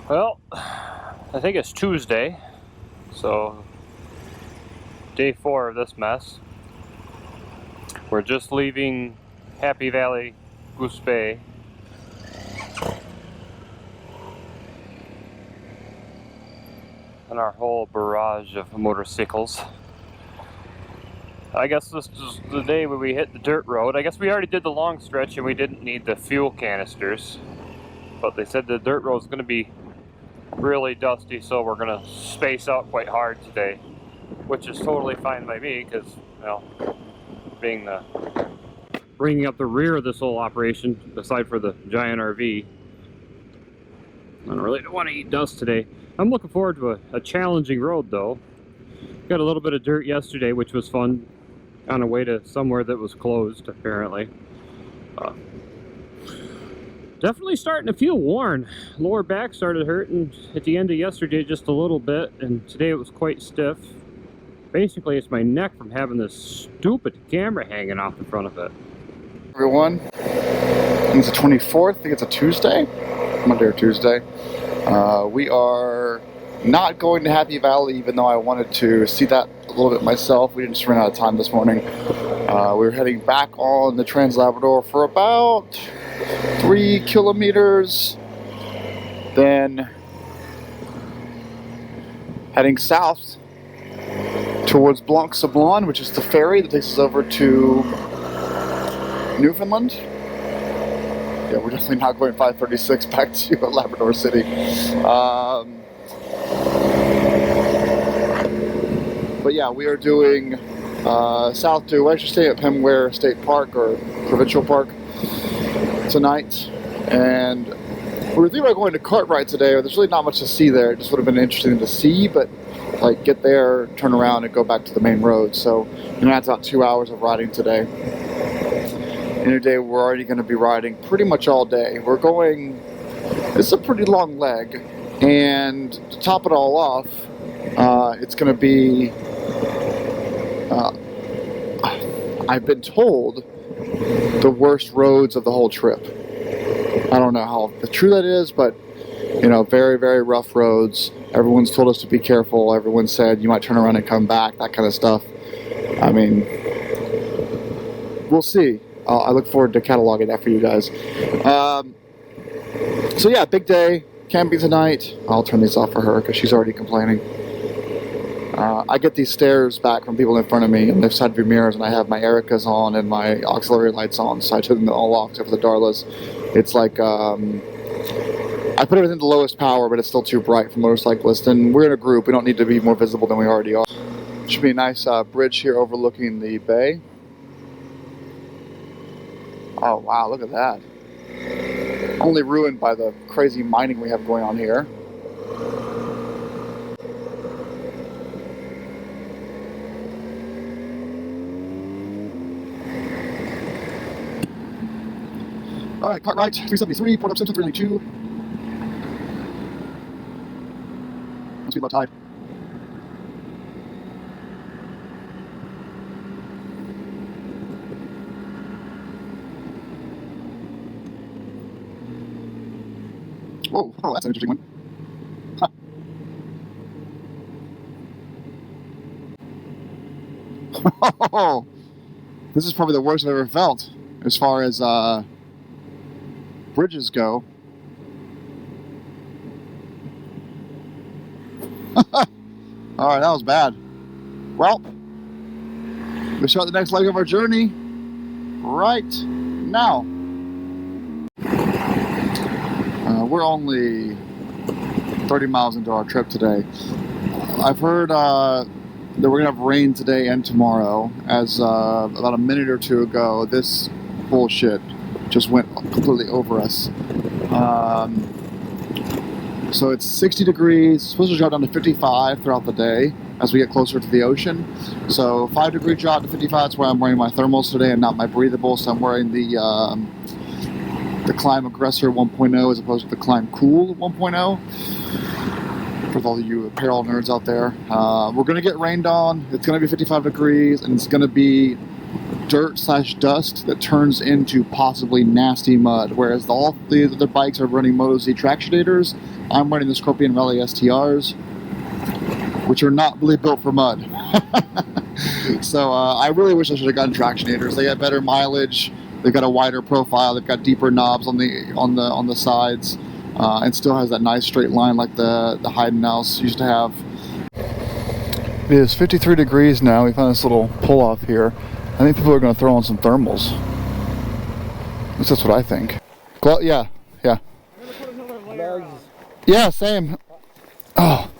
Well, I think it's Tuesday, so day 4 of this mess. We're just leaving Happy Valley-Goose Bay. And our whole barrage of motorcycles. I guess this is the day when we hit the dirt road. I guess we already did the long stretch and we didn't need the fuel canisters. But they said the dirt road is going to be really dusty, so we're going to space out quite hard today. Which is totally fine by me, because, well, being bringing up the rear of this whole operation, aside for the giant RV, I really don't want to eat dust today. I'm looking forward to a challenging road, though. Got a little bit of dirt yesterday, which was fun, on a way to somewhere that was closed, apparently. Definitely starting to feel worn. Lower back started hurting at the end of yesterday just a little bit, and today it was quite stiff. Basically, it's my neck from having this stupid camera hanging off the front of it. Everyone, it's the 24th, I think it's a Tuesday, Monday or Tuesday. We are not going to Happy Valley, even though I wanted to see that a little bit myself. We just ran out of time this morning. We were heading back on the Trans-Labrador for about 3 kilometers, then heading south towards Blanc-Sablon, which is the ferry that takes us over to Newfoundland. Yeah, we're definitely not going 536 back to Labrador City. But yeah, we are doing south to, we're actually staying at Pinware State Park, or Provincial Park, tonight. And we were thinking about going to Cartwright today, but there's really not much to see there. It just would have been interesting to see, but like get there, turn around, and go back to the main road. So that's about 2 hours of riding today. And today we're already going to be riding pretty much all day. We're going, it's a pretty long leg, and to top it all off, it's going to be, I've been told, the worst roads of the whole trip. I don't know how true that is, but you know, very, very rough roads. Everyone's told us to be careful. Everyone said you might turn around and come back, that kind of stuff. I mean, we'll see. I look forward to cataloging that for you guys. So yeah, big day. Camping tonight. I'll turn these off for her because she's already complaining. I get these stares back from people in front of me on the side view mirrors, and I have my Ericas on and my auxiliary lights on, so I took them all off except for the Darlas. It's like, I put everything to lowest power, but it's still too bright for motorcyclists, and we're in a group. We don't need to be more visible than we already are. Should be a nice bridge here overlooking the bay. Oh wow, look at that. Only ruined by the crazy mining we have going on here. Alright, Cartwright, 373, Port Up Simpson, 392. Must be low tide. Whoa, oh, that's an interesting one. Huh. This is probably the worst I've ever felt as far as bridges go. Alright, that was bad. Well, we start the next leg of our journey right now. We're only 30 miles into our trip today. I've heard that we're going to have rain today and tomorrow. As about a minute or two ago, this bullshit just went completely over us. So it's 60 degrees, it's supposed to drop down to 55 throughout the day as we get closer to the ocean. So 5-degree drop to 55, that's why I'm wearing my thermals today and not my breathable. So I'm wearing the Climb Aggressor 1.0 as opposed to the Climb Cool 1.0. For all of you apparel nerds out there. We're going to get rained on. It's going to be 55 degrees, and it's going to be dirt slash dust that turns into possibly nasty mud. Whereas all the other bikes are running Moto Z Tractionators, I'm running the Scorpion Rally STRs, which are not really built for mud. So I really wish I should have gotten Tractionators. They got better mileage, they've got a wider profile, they've got deeper knobs on the sides, and still has that nice straight line like the Heidenhaus used to have. It is 53 degrees now. We found this little pull off here. I think people are going to throw on some thermals. At least that's what I think. Yeah. I'm gonna put another layer on. Yeah, same. Oh.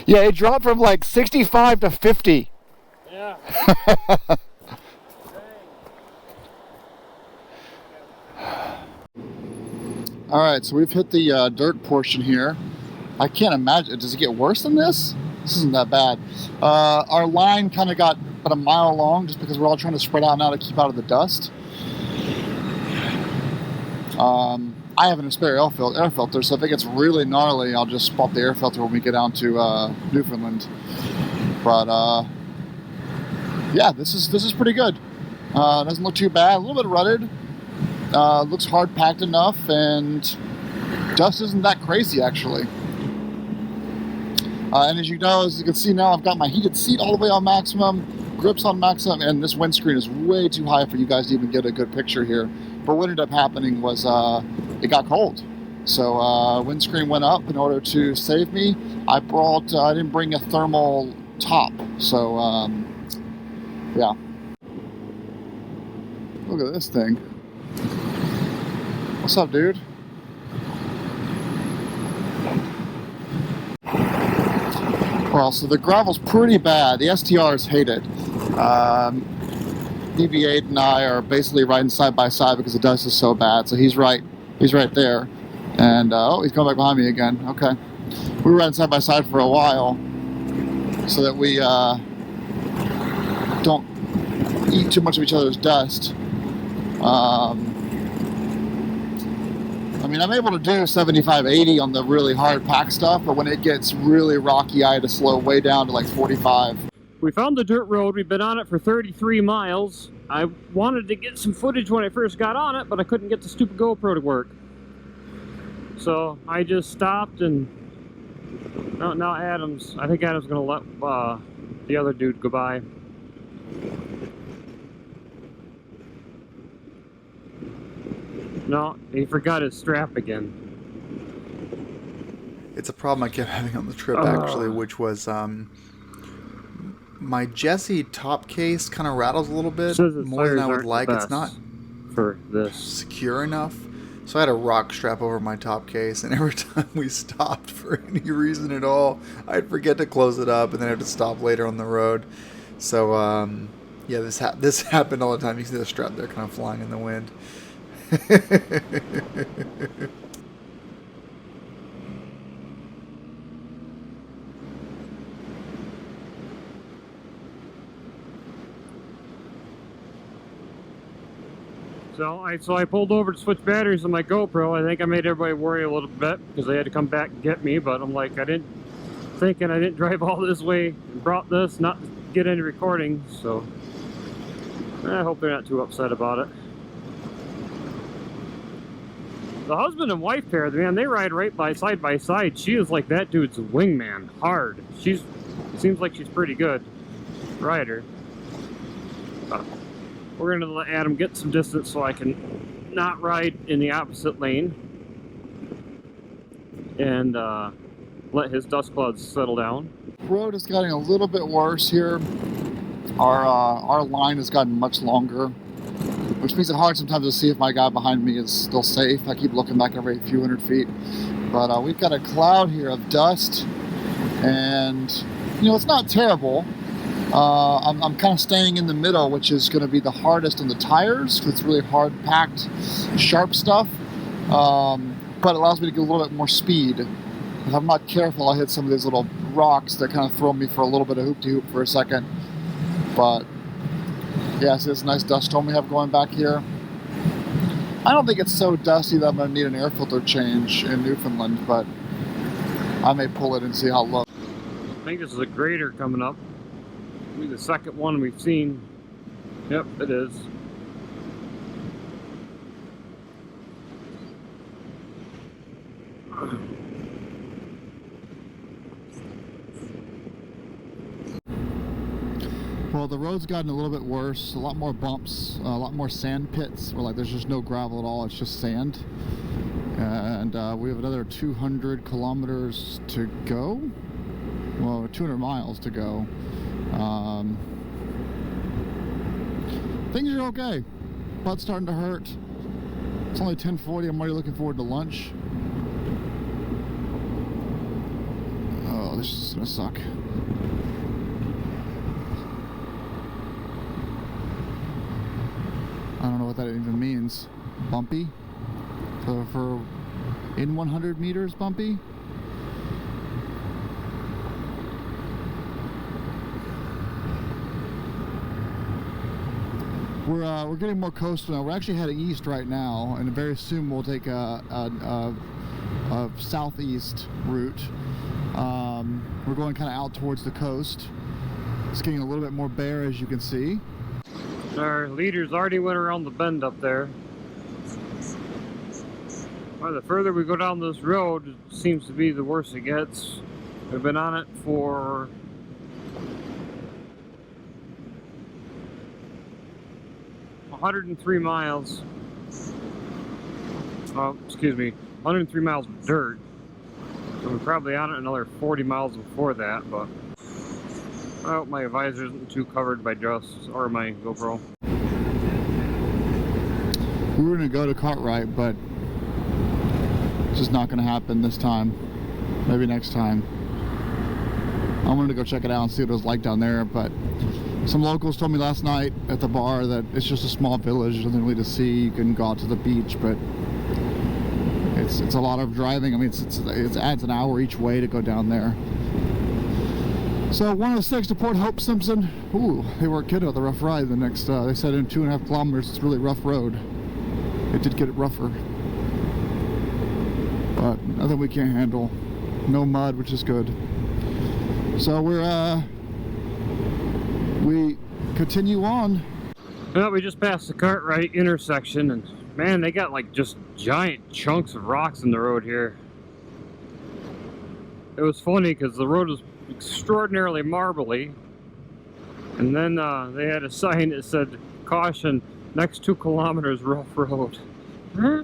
Yeah, it dropped from like 65 to 50. Yeah. Alright, so we've hit the dirt portion here. I can't imagine. Does it get worse than this? This isn't that bad. Our line kind of got about a mile long just because we're all trying to spread out now to keep out of the dust. I have an spare air filter, so if it gets really gnarly, I'll just swap the air filter when we get down to Newfoundland. But yeah, this is pretty good. Doesn't look too bad. A little bit rutted. Looks hard packed enough, and dust isn't that crazy actually. And as you can see now, I've got my heated seat all the way on maximum, grips on maximum, and this windscreen is way too high for you guys to even get a good picture here. But what ended up happening was it got cold. So windscreen went up in order to save me. I didn't bring a thermal top. So yeah. Look at this thing. What's up, dude? Well, so the gravel's pretty bad. The STRs hate it. DB8 and I are basically riding side by side because the dust is so bad. So he's right there. And oh, he's coming back behind me again. Okay. We were riding side by side for a while so that we don't eat too much of each other's dust. I mean, I'm able to do 75, 80 on the really hard pack stuff, but when it gets really rocky, I had to slow way down to like 45. We found the dirt road. We've been on it for 33 miles. I wanted to get some footage when I first got on it, but I couldn't get the stupid GoPro to work. So I just stopped, and now Adam's, I think Adam's gonna let the other dude go by. No, he forgot his strap again. It's a problem I kept having on the trip, actually, which was my Jesse top case kind of rattles a little bit more than I would like. It's not for this secure enough. So I had a rock strap over my top case, and every time we stopped for any reason at all, I'd forget to close it up, and then I'd have to stop later on the road. So, yeah, this happened all the time. You see the strap there kind of flying in the wind. So I pulled over to switch batteries on my GoPro. I think I made everybody worry a little bit because they had to come back and get me, but I'm like, I didn't drive all this way and brought this not to get any recording, so I hope they're not too upset about it. The husband and wife pair, man, they ride right side by side. She is like that dude's wingman, hard. Seems like she's pretty good rider. We're gonna let Adam get some distance so I can not ride in the opposite lane and let his dust clouds settle down. The road is getting a little bit worse here. Our line has gotten much longer, which makes it hard sometimes to see if my guy behind me is still safe. I keep looking back every few hundred feet. But we've got a cloud here of dust, and you know, it's not terrible. I'm kind of staying in the middle, which is going to be the hardest on the tires because it's really hard packed, sharp stuff. But it allows me to get a little bit more speed. If I'm not careful, I'll hit some of these little rocks that kind of throw me for a little bit of hoop-de-hoop for a second. But yeah, see this nice dust storm we have going back here. I don't think it's so dusty that I'm going to need an air filter change in Newfoundland, but I may pull it and see how it looks. I think this is a grader coming up. Be the second one we've seen. Yep, it is. Well, the road's gotten a little bit worse, a lot more bumps, a lot more sand pits, where like there's just no gravel at all, it's just sand. And we have another 200 kilometers to go. Well, 200 miles to go. Things are okay. Butt's starting to hurt. It's only 10:40, I'm already looking forward to lunch. Oh, this is gonna suck. I don't know what that even means. Bumpy? For in 100 meters bumpy? We're getting more coastal now. We're actually heading east right now, and very soon we'll take a southeast route. We're going kind of out towards the coast. It's getting a little bit more bare, as you can see. Our leaders already went around the bend up there. Well, the further we go down this road, it seems to be the worse it gets. We've been on it for 103 miles. Oh, excuse me, 103 miles of dirt. So we're probably on it another 40 miles before that, but well, my visor isn't too covered by dust, or my GoPro. We were going to go to Cartwright, but it's just not going to happen this time. Maybe next time. I wanted to go check it out and see what it was like down there, but some locals told me last night at the bar that it's just a small village, there's nothing really to see. You can go out to the beach, but it's a lot of driving. I mean, it adds an hour each way to go down there. So 106 to Port Hope Simpson. Ooh, they weren't kidding about the rough ride. The next, they said in 2.5 kilometers, it's a really rough road. It did get it rougher, but nothing we can't handle. No mud, which is good. So we continue on. Well, we just passed the Cartwright intersection, and man, they got like just giant chunks of rocks in the road here. It was funny because the road was extraordinarily marbly, and then they had a sign that said, "Caution, next 2 kilometers rough road." Huh?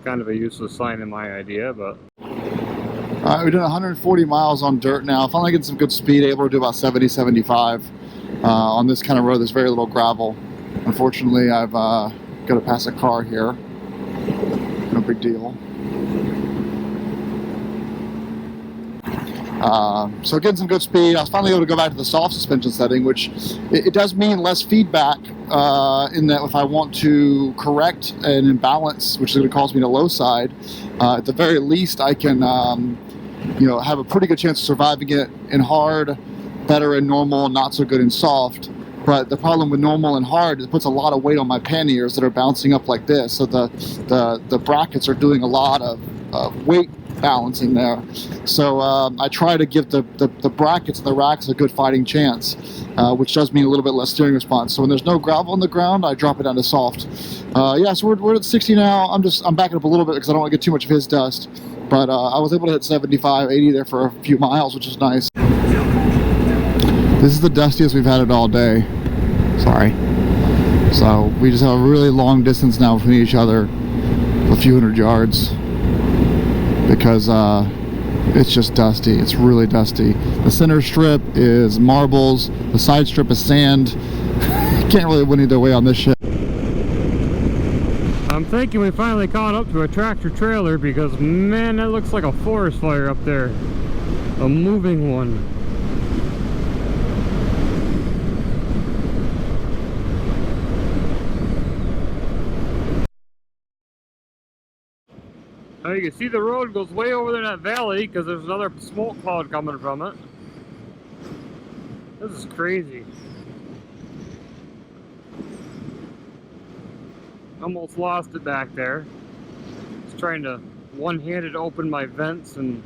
Kind of a useless sign in my idea, but... We're doing 140 miles on dirt now. Finally getting some good speed, able to do about 70, 75 on this kind of road. There's very little gravel. Unfortunately, I've got to pass a car here. No big deal. So getting some good speed. I was finally able to go back to the soft suspension setting, which it does mean less feedback in that if I want to correct an imbalance, which is going to cause me to low side, at the very least I can have a pretty good chance of surviving it in hard, better in normal, not so good in soft. But the problem with normal and hard is it puts a lot of weight on my panniers that are bouncing up like this. So the brackets are doing a lot of weight balancing there. So I try to give the brackets and the racks a good fighting chance, which does mean a little bit less steering response. So when there's no gravel on the ground, I drop it down to soft. Yeah, so we're at 60 now. I'm backing up a little bit because I don't want to get too much of his dust. But I was able to hit 75, 80 there for a few miles, which is nice. This is the dustiest we've had it all day. Sorry. So we just have a really long distance now between each other, a few hundred yards, because it's just dusty. It's really dusty. The center strip is marbles, the side strip is sand. Can't really win either way on this shit. I'm thinking we finally caught up to a tractor trailer because, man, that looks like a forest fire up there. A moving one. Now you can see the road goes way over there in that valley because there's another smoke cloud coming from it. This is crazy. Almost lost it back there. Just trying to one-handed open my vents and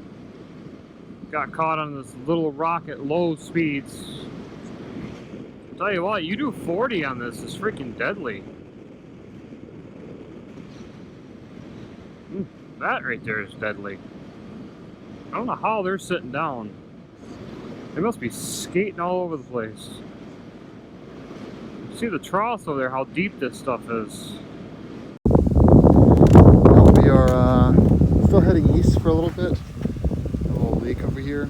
got caught on this little rock at low speeds. Tell you what, you do 40 on this, it's freaking deadly. That right there is deadly. I don't know how they're sitting down. They must be skating all over the place. See the troughs over there, how deep this stuff is. Well, we are still heading east for a little bit. A little leak over here.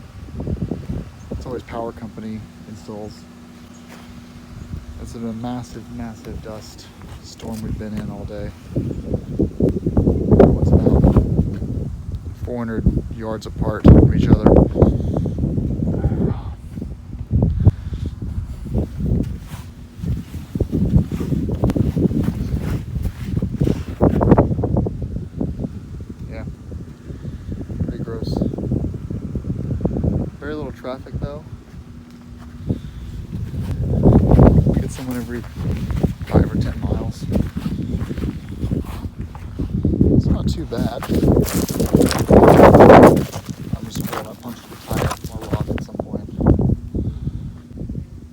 It's always power company installs. It's been a massive, massive dust storm we've been in all day. What's about 400 yards apart from each other. Yeah, pretty gross. Very little traffic though. We get someone every 5 or 10 miles. It's not too bad. I'm just going to punch the tire or log at some point.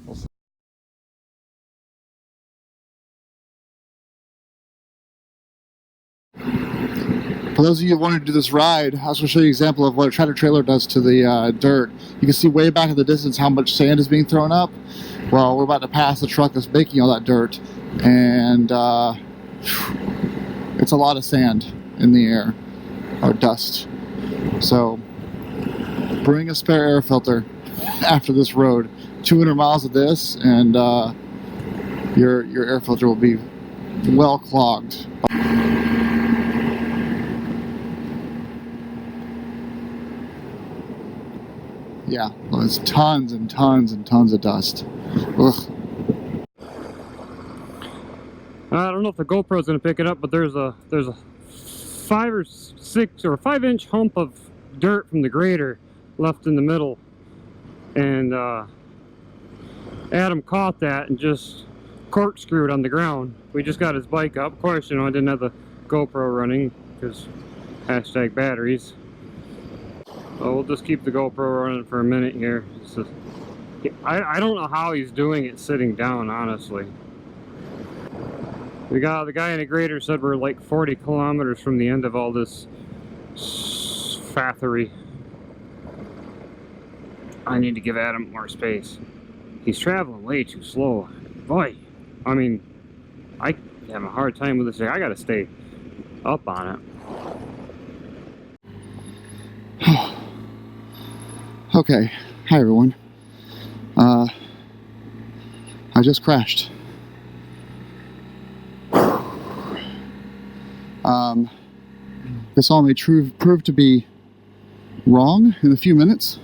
We'll see. For those of you who wanted to do this ride, I was going to show you an example of what a tractor trailer does to the dirt. You can see way back in the distance how much sand is being thrown up. Well, we're about to pass the truck that's making all that dirt, and it's a lot of sand in the air, or dust. So bring a spare air filter after this road. 200 miles of this, and your air filter will be well clogged. Yeah, well, there's tons and tons and tons of dust. Ugh. I don't know if the GoPro's gonna pick it up, but there's a 5 or 6 or 5-inch hump of dirt from the grader left in the middle, and Adam caught that and just corkscrewed on the ground. We just got his bike up. Of course, you know, I didn't have the GoPro running because hashtag batteries. So we'll just keep the GoPro running for a minute here. I don't know how he's doing it sitting down, honestly. The guy in the grader said we're like 40 kilometers from the end of all this fathery. I need to give Adam more space. He's traveling way too slow. Boy, I mean, I have a hard time with this thing. I gotta stay up on it. Okay, hi everyone. I just crashed. This all may prove to be wrong in a few minutes.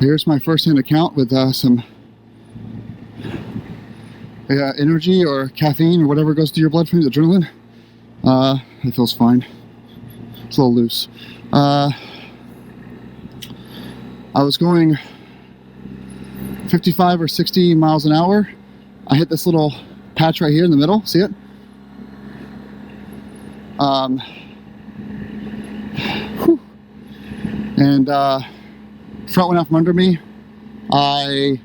Here's my first-hand account with some energy or caffeine or whatever goes through your blood from the adrenaline. It feels fine. It's a little loose. I was going 55 or 60 miles an hour. I hit this little patch right here in the middle. See it? And front went out from under me. I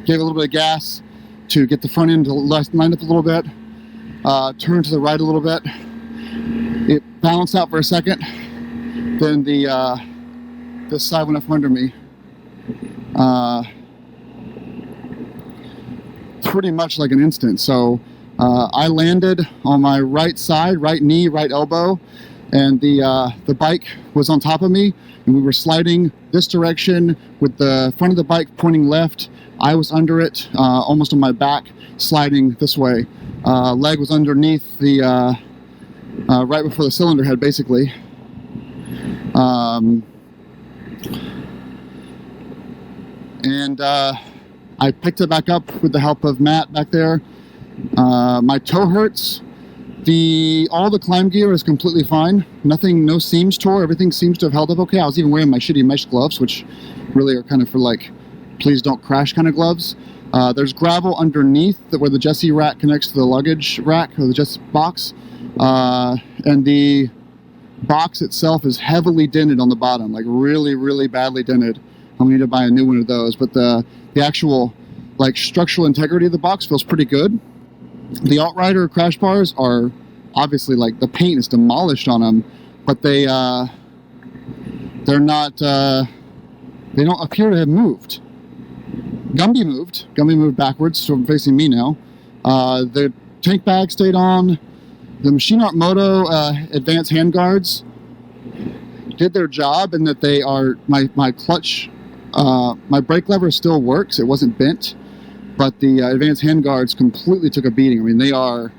gave a little bit of gas to get the front end to line up a little bit. Turned to the right a little bit. It balanced out for a second. Then this side went up from under me. Pretty much like an instant. So I landed on my right side, right knee, right elbow, and the bike was on top of me, and we were sliding this direction with the front of the bike pointing left. I was under it, almost on my back, sliding this way. Leg was underneath the right before the cylinder head, basically. And I picked it back up with the help of Matt back there. My toe hurts. All the climb gear is completely fine. Nothing, no seams tore. Everything seems to have held up okay. I was even wearing my shitty mesh gloves, which really are kind of for like, please don't crash kind of gloves. There's gravel underneath where the Jessie rack connects to the luggage rack or the Jessie box. And the box itself is heavily dented on the bottom, like really, really badly dented. I'm gonna need to buy a new one of those. But the actual like structural integrity of the box feels pretty good. The Alt-Rider crash bars are obviously like the paint is demolished on them, but they're not. They don't appear to have moved. Gumby moved. Gumby moved backwards, so I'm facing me now. The tank bag stayed on. The Machine Art Moto advanced handguards did their job in that they are my clutch. My brake lever still works. It wasn't bent, but the advanced handguards completely took a beating. I mean, they are.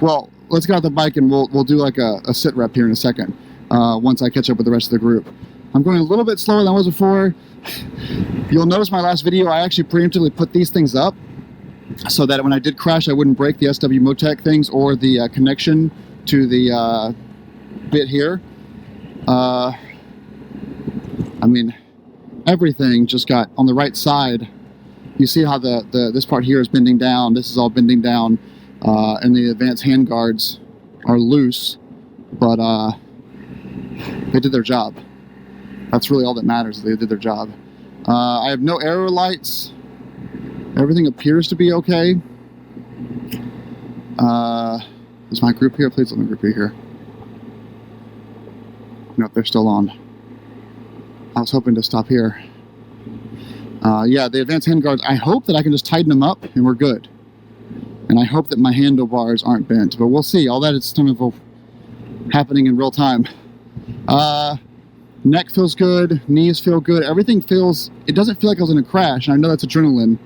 Well, let's get out the bike and we'll do like a sit rep here in a second. Once I catch up with the rest of the group. I'm going a little bit slower than I was before. You'll notice my last video, I actually preemptively put these things up so that when I did crash, I wouldn't break the SW Motec things or the connection to the bit here. I mean, everything just got on the right side. You see how this part here is bending down. This is all bending down, and the advanced handguards are loose, but they did their job. That's really all that matters. They did their job. I have no aero lights. Everything appears to be okay. Is my group here? Please let my group be here. Nope, they're still on. I was hoping to stop here. Yeah, the advanced handguards, I hope that I can just tighten them up and we're good. And I hope that my handlebars aren't bent, but we'll see. All that is kind of happening in real time. Neck feels good, knees feel good, everything feels, it doesn't feel like I was in a crash, and I know that's adrenaline.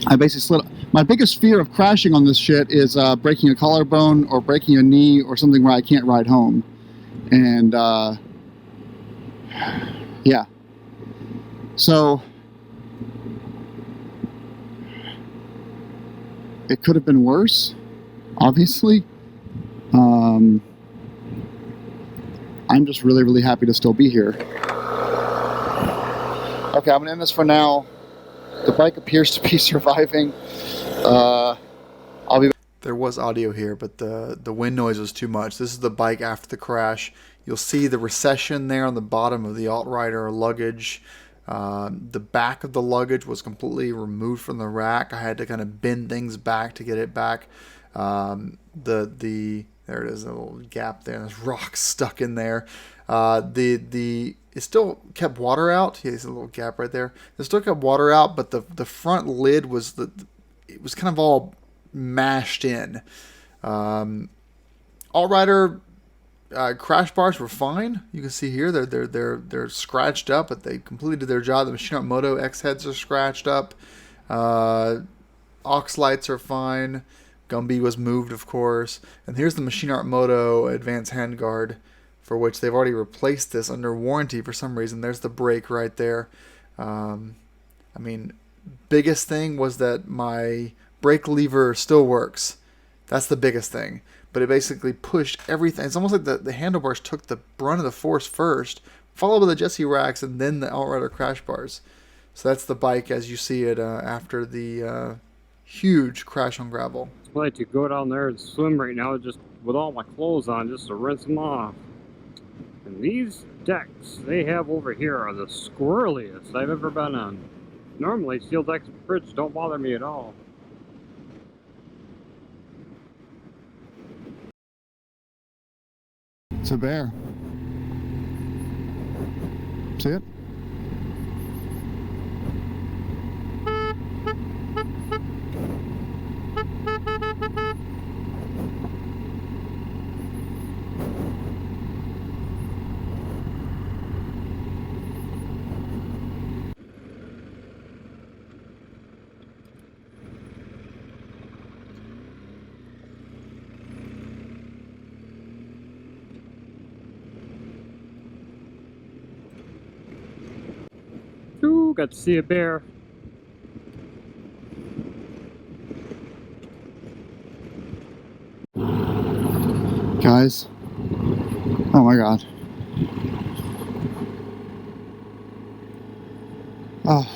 I basically slid. My biggest fear of crashing on this shit is breaking a collarbone or breaking a knee or something where I can't ride home. And yeah. So it could have been worse, obviously. I'm just really, really happy to still be here. Okay, I'm gonna end this for now. The bike appears to be surviving. I'll be back. There was audio here, but the wind noise was too much. This is the bike after the crash. You'll see the recession there on the bottom of the Alt-Rider luggage. The back of the luggage was completely removed from the rack. I had to kind of bend things back to get it back. There it is, a little gap there. There's rocks stuck in there. It still kept water out. Yeah, there's a little gap right there. It still kept water out, but the front lid was it was kind of all mashed in. Alt-Rider crash bars were fine. You can see here they're scratched up, but they completely did their job. The Machine Art Moto X heads are scratched up. Aux lights are fine. Gumby was moved, of course. And here's the Machine Art Moto Advanced Handguard, for which they've already replaced this under warranty for some reason. There's the brake right there. I mean, biggest thing was that my brake lever still works. That's the biggest thing. But it basically pushed everything. It's almost like the handlebars took the brunt of the force first, followed by the Jesse racks, and then the Alt-Rider crash bars. So that's the bike as you see it after the huge crash on gravel. I'd like to go down there and swim right now just with all my clothes on just to rinse them off. And these decks they have over here are the squirreliest I've ever been on. Normally steel decks and bridge don't bother me at all. It's a bear. See it? Ooh, got to see a bear. Guys. Oh my god. Oh.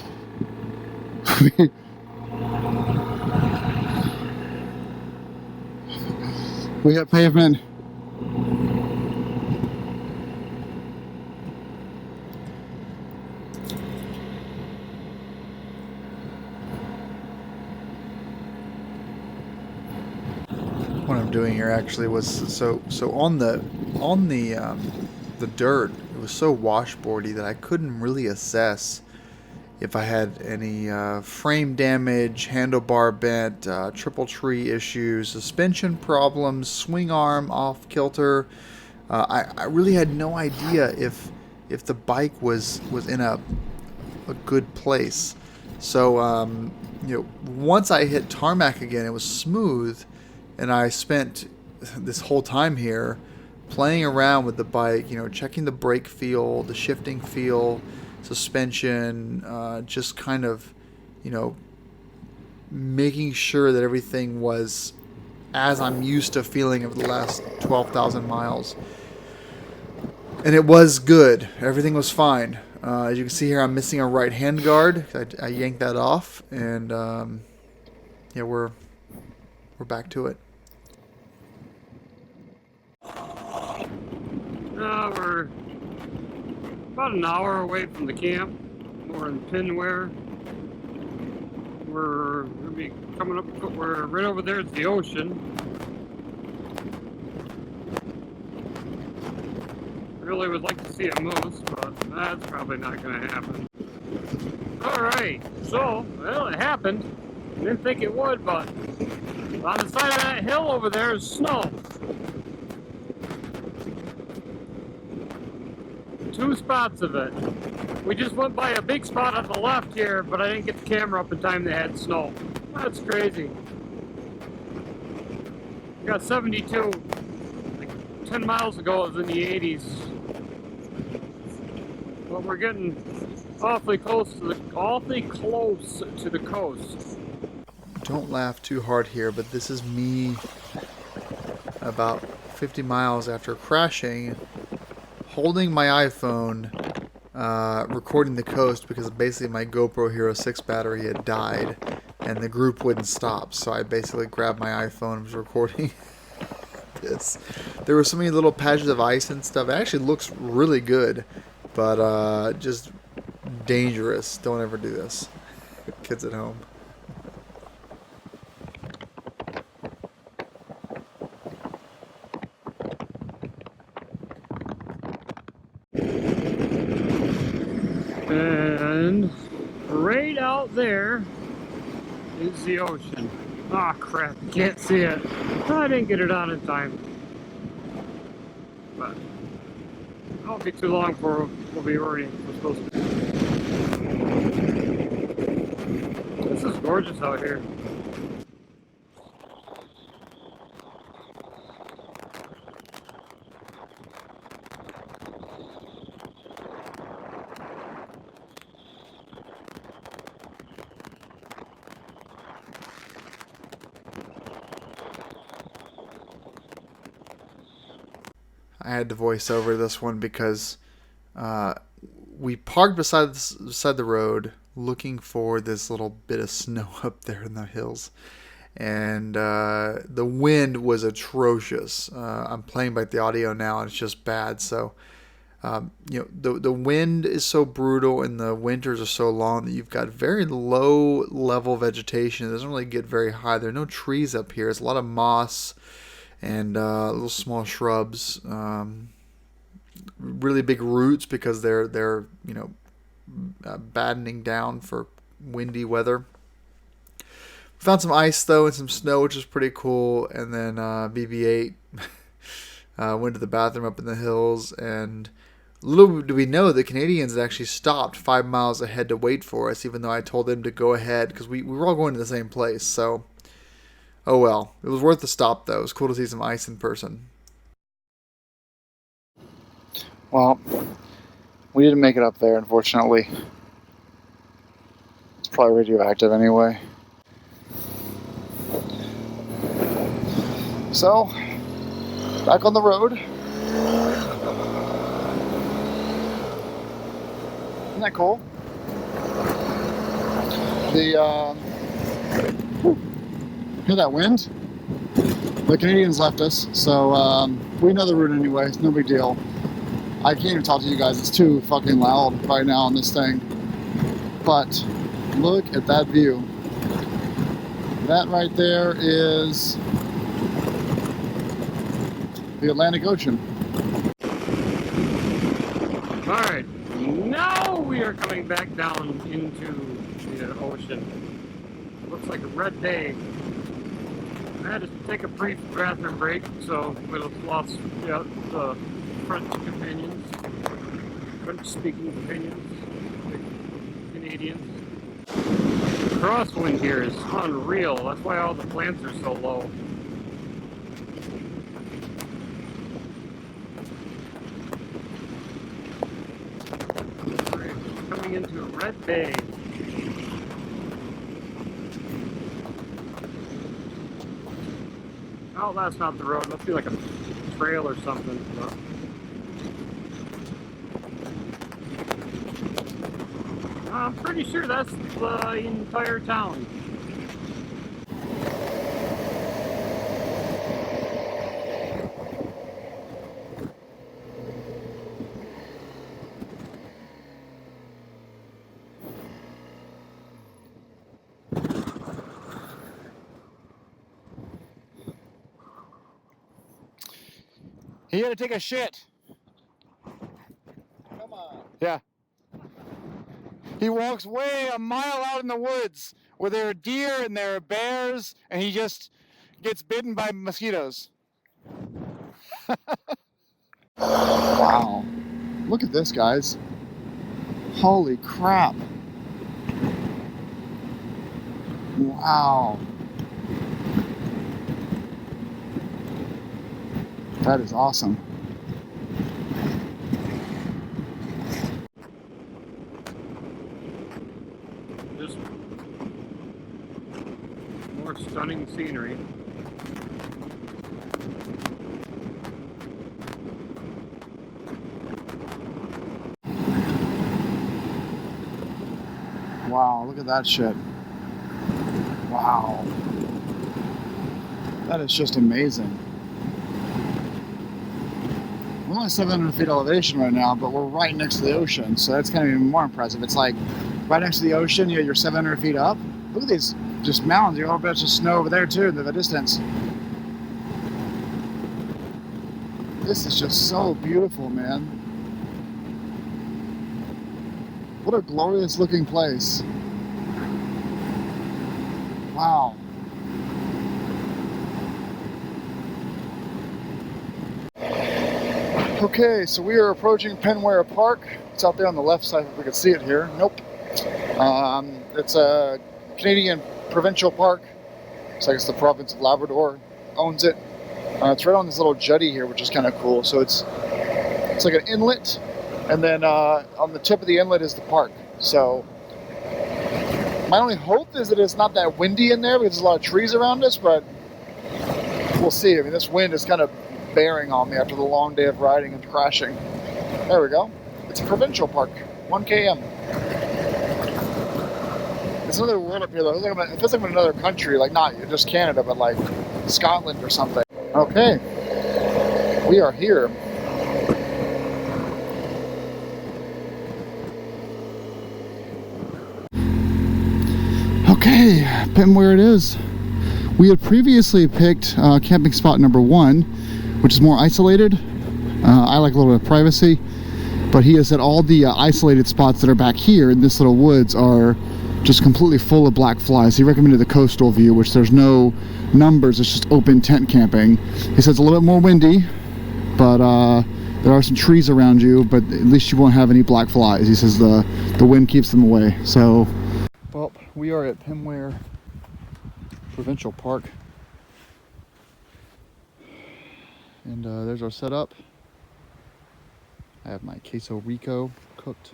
We hit pavement. What I'm doing here actually was so on the dirt, it was so washboardy that I couldn't really assess if I had any frame damage, handlebar bent, triple tree issues, suspension problems, swing arm off kilter. I really had no idea if the bike was in a good place. So once I hit tarmac again, it was smooth. And I spent this whole time here playing around with the bike, checking the brake feel, the shifting feel, suspension, just kind of, making sure that everything was as I'm used to feeling over the last 12,000 miles. And it was good. Everything was fine. As you can see here, I'm missing a right hand guard. I yanked that off, and we're back to it. We're about an hour away from the camp. We're in Pinware. We're going to be coming up, we're right over there, it's the ocean. Really would like to see a moose, but that's probably not going to happen. Alright, so, well, it happened. I didn't think it would, but on the side of that hill over there is snow. 2 spots of it. We just went by a big spot on the left here, but I didn't get the camera up in time they had snow. That's crazy. We got 72. Like 10 miles ago it was in the 80s. But we're getting awfully close to the coast. Don't laugh too hard here, but this is me about 50 miles after crashing, holding my iPhone, recording the coast because basically my GoPro Hero 6 battery had died and the group wouldn't stop. So I basically grabbed my iPhone and was recording this. There were so many little patches of ice and stuff. It actually looks really good, but just dangerous. Don't ever do this. Kids at home. And right out there is the ocean. Ah, oh, crap, can't see it. I didn't get it on in time. But it won't be too long before we'll be where we're supposed to be. This is gorgeous out here. I had to voice over this one because we parked beside the road looking for this little bit of snow up there in the hills. And the wind was atrocious. I'm playing back the audio now and it's just bad. So, the wind is so brutal and the winters are so long that you've got very low level vegetation. It doesn't really get very high. There are no trees up here. It's a lot of moss and little small shrubs, really big roots because they're battening down for windy weather. Found some ice though and some snow, which is pretty cool. And then BB-8 went to the bathroom up in the hills, and little do we know the Canadians had actually stopped 5 miles ahead to wait for us, even though I told them to go ahead because we were all going to the same place. So. Oh well, it was worth the stop though. It was cool to see some ice in person. Well, we didn't make it up there, unfortunately. It's probably radioactive anyway. So, back on the road. Isn't that cool? Hear that wind? The Canadians left us, so we know the route anyway. It's no big deal. I can't even talk to you guys. It's too fucking loud right now on this thing. But look at that view. That right there is the Atlantic Ocean. Alright, now we are coming back down into the ocean. Looks like a red day. I had to take a brief bathroom break, so we lost the French companions, French-speaking companions, the Canadians. The crosswind here is unreal. That's why all the plants are so low. We're coming into a red bay. Oh, that's not the road. Must be like a trail or something. But I'm pretty sure that's the entire town. He had to take a shit. Come on. Yeah. He walks way a mile out in the woods where there are deer and there are bears, and he just gets bitten by mosquitoes. Wow. Look at this, guys. Holy crap. Wow. That is awesome. Just more stunning scenery. Wow, look at that shit. Wow. That is just amazing. We're only 700 feet elevation right now, but we're right next to the ocean, so that's kind of even more impressive. It's like right next to the ocean, you're 700 feet up. Look at these just mountains. You have a bunch of snow over there too in the distance. This is just so beautiful, man. What a glorious looking place. Wow. Okay, so we are approaching Pinware Park. It's out there on the left side, if we can see it here. Nope. It's a Canadian provincial park. So I guess the province of Labrador owns it. It's right on this little jetty here, which is kind of cool. So it's like an inlet, and then on the tip of the inlet is the park. So my only hope is that it's not that windy in there because there's a lot of trees around us, but we'll see. I mean, this wind is kind of bearing on me after the long day of riding and crashing. There we go. It's a provincial park, 1 km. It's another world up here though. It feels like I'm in another country, like not just Canada, but like Scotland or something. Okay, we are here. Okay, Pinware it is. We had previously picked camping spot number 1, which is more isolated. I like a little bit of privacy, but he has said all the isolated spots that are back here in this little woods are just completely full of black flies. He recommended the coastal view, which there's no numbers, it's just open tent camping. He says it's a little bit more windy, but there are some trees around you, but at least you won't have any black flies. He says the wind keeps them away. So, well, we are at Pinware Provincial Park, and there's our setup. I have my queso rico cooked.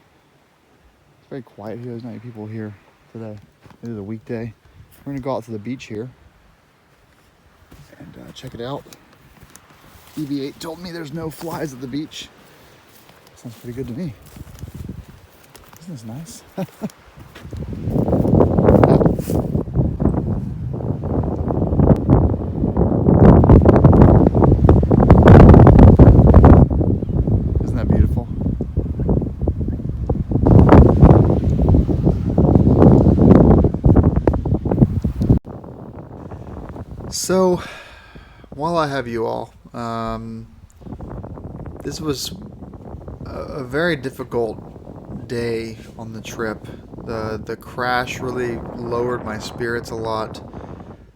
It's very quiet here. There's not many people here today. It is a weekday. We're gonna go out to the beach here and check it out. EV8 told me there's no flies at the beach. Sounds pretty good to me. Isn't this nice? So, while I have you all, this was a very difficult day on the trip. The crash really lowered my spirits a lot.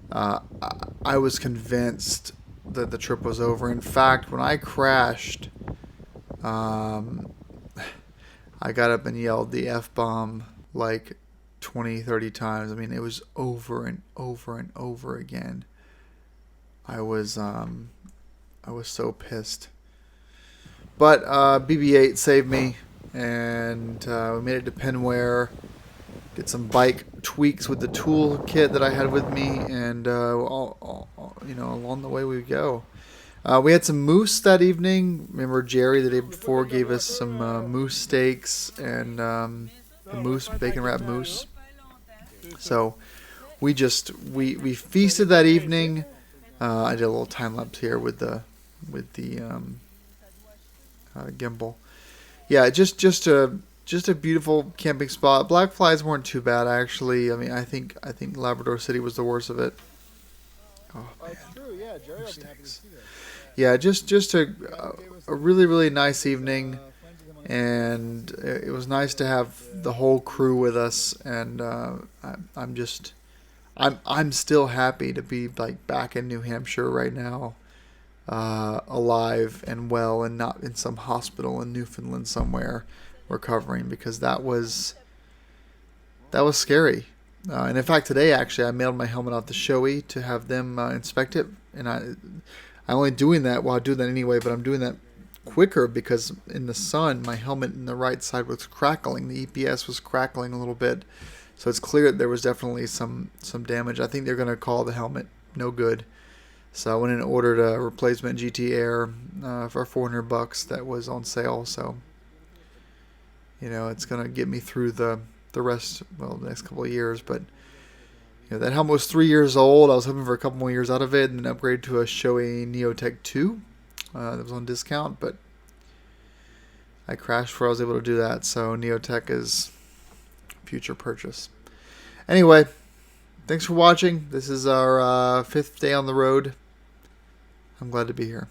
I was convinced that the trip was over. In fact, when I crashed, I got up and yelled the F-bomb like 20, 30 times. I mean, it was over and over and over again. I was so pissed. But BB-8 saved me, and we made it to Pinware. Did some bike tweaks with the tool kit that I had with me, and along the way we go. We had some moose that evening. Remember Jerry the day before gave us some moose steaks and the moose bacon wrapped moose. So we feasted that evening. I did a little time lapse here with the gimbal. Yeah, just a beautiful camping spot. Black flies weren't too bad actually. I mean, I think Labrador City was the worst of it. Oh man. True, yeah, Jerry will be happy to see that. Yeah, just a really, really nice evening, and it was nice to have the whole crew with us, and I'm still happy to be like back in New Hampshire right now, alive and well, and not in some hospital in Newfoundland somewhere recovering, because that was scary. And in fact, today actually I mailed my helmet out to Shoei to have them inspect it, and I'm only doing that, well, I do that anyway, but I'm doing that quicker because in the sun, my helmet in the right side was crackling. The EPS was crackling a little bit. So it's clear that there was definitely some damage. I think they're going to call the helmet no good. So I went in and ordered a replacement GT Air for $400 that was on sale. So, it's going to get me through the rest, the next couple of years, but that helmet was 3 years old. I was hoping for a couple more years out of it and then upgrade to a Shoei Neotech 2 that was on discount, but I crashed before I was able to do that, so Neotech is future purchase. Anyway, thanks for watching. This is our 5th day on the road. I'm glad to be here.